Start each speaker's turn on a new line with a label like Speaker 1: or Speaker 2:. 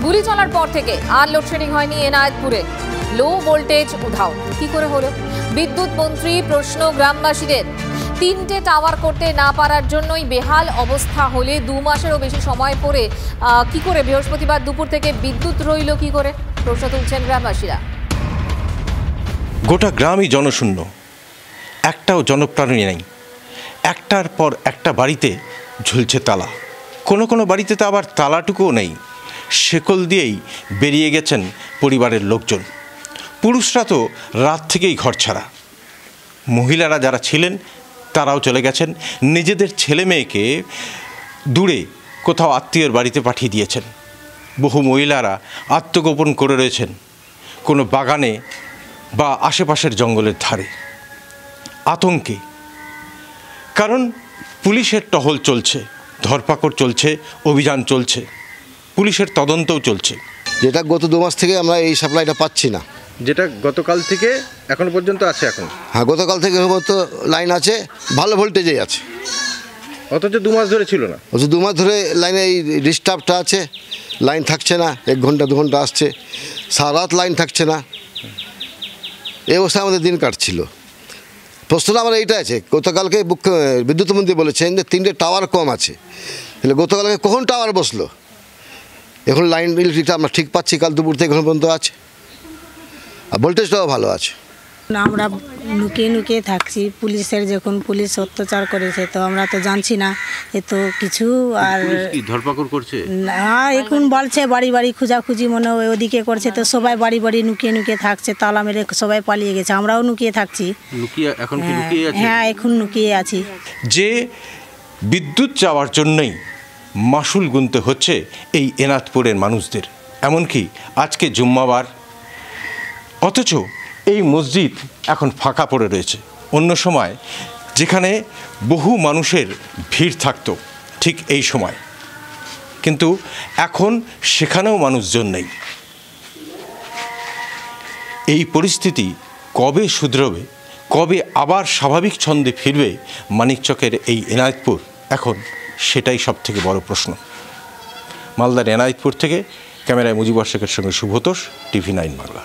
Speaker 1: গুলি চলার পর থেকে আর লোডশেডিং হয়নি এনায়েতপুরে। লো ভোল্টেজ উধাও কি করে হলো? বিদ্যুৎ মন্ত্রী প্রশ্ন গ্রামবাসীদের। 3টে টাওয়ার করতে না পারার জন্যই বেহাল অবস্থা হলে 2 মাসেরও বেশি সময় পরে কি করে বৃহস্পতিবার দুপুর থেকে বিদ্যুৎ রইল কি করে, প্রশ্ন তুলছেন গ্রামবাসীরা।
Speaker 2: গোটা গ্রামই জনশূন্য, একটাও জনপ্রাণী নেই। একটার পর একটা বাড়িতে ঝুলছে তালা, কোনো বাড়িতে তো আবার তালাটুকুও নেই। শেকল দিয়েই বেরিয়ে গেছেন পরিবারের লোকজন। পুরুষরা তো রাত থেকেই ঘর ছাড়া। মহিলারা যারা ছিলেন তারাও চলে গেছেন, নিজেদের ছেলে মেয়েকে দূরে কোথাও আত্মীয়ের বাড়িতে পাঠিয়ে দিয়েছেন। বহু মহিলারা আত্মগোপন করে রয়েছেন কোনো বাগানে বা আশেপাশের জঙ্গলের ধারে, আতঙ্কে। কারণ পুলিশের টহল চলছে, ধরপাকড় চলছে, অভিযান চলছে, পুলিশের তদন্তও চলছে।
Speaker 3: যেটা গত 2 মাস থেকে আমরা এই সাপ্লাইটা পাচ্ছি না।
Speaker 2: যেটা গতকাল থেকে এখন পর্যন্ত আছে। এখন
Speaker 3: হ্যাঁ, গতকাল থেকে তো লাইন আছে, ভালো ভোল্টেজেই আছে,
Speaker 2: অথচ 2 মাস ধরে ছিল না।
Speaker 3: অথচ 2 মাস ধরে লাইনে এই ডিস্টার্বটা আছে, লাইন থাকছে না, 1 ঘন্টা 2 ঘন্টা আসছে, সারা রাত লাইন থাকছে না। এই অবস্থায় আমাদের দিন কাটছিল। প্রশ্নটা আমার এইটা আছে, গতকালকে বিদ্যুৎ মন্ত্রী বলেছেন যে 3টে টাওয়ার কম আছে, তাহলে গতকালকে কখন টাওয়ার বসলো? এখন লাইন ইলেকট্রিকটা আমরা ঠিক পাচ্ছি, কাল দুপুর থেকে এখন পর্যন্ত আছে, আর ভোল্টেজটাও ভালো আছে।
Speaker 4: আমরা লুকিয়ে থাকছি, পুলিশের যখন পুলিশ অত্যাচার করেছে তো আমরা তো জানছি না এ তো কিছু। আর
Speaker 2: ধরপাকড় করছে
Speaker 4: না, এখন বলছে বাড়ি খোঁজাখুঁজি মনে হয় ওদিকে করছে, তো সবাই বাড়ি লুকিয়ে থাকছে, তালা মেরে সবাই পালিয়ে গেছে, আমরাও লুকিয়ে থাকছি। হ্যাঁ, এখন লুকিয়ে আছি।
Speaker 2: যে বিদ্যুৎ যাওয়ার জন্যই মাসুল গুনতে হচ্ছে এই এনায়েতপুরের মানুষদের, এমনকি আজকে জুম্মাবার, অথচ এই মসজিদ এখন ফাঁকা পড়ে রয়েছে। অন্য সময় যেখানে বহু মানুষের ভিড় থাকতো ঠিক এই সময়, কিন্তু এখন সেখানেও মানুষজন নেই। এই পরিস্থিতি কবে শুধরবে, কবে আবার স্বাভাবিক ছন্দে ফিরবে মানিকচকের এই এনায়েতপুর, এখন সেটাই সবথেকে বড় প্রশ্ন। মালদার এনায়েতপুর থেকে ক্যামেরায় মুজিবর শেখের সঙ্গে শুভতোষ, TV9 বাংলা।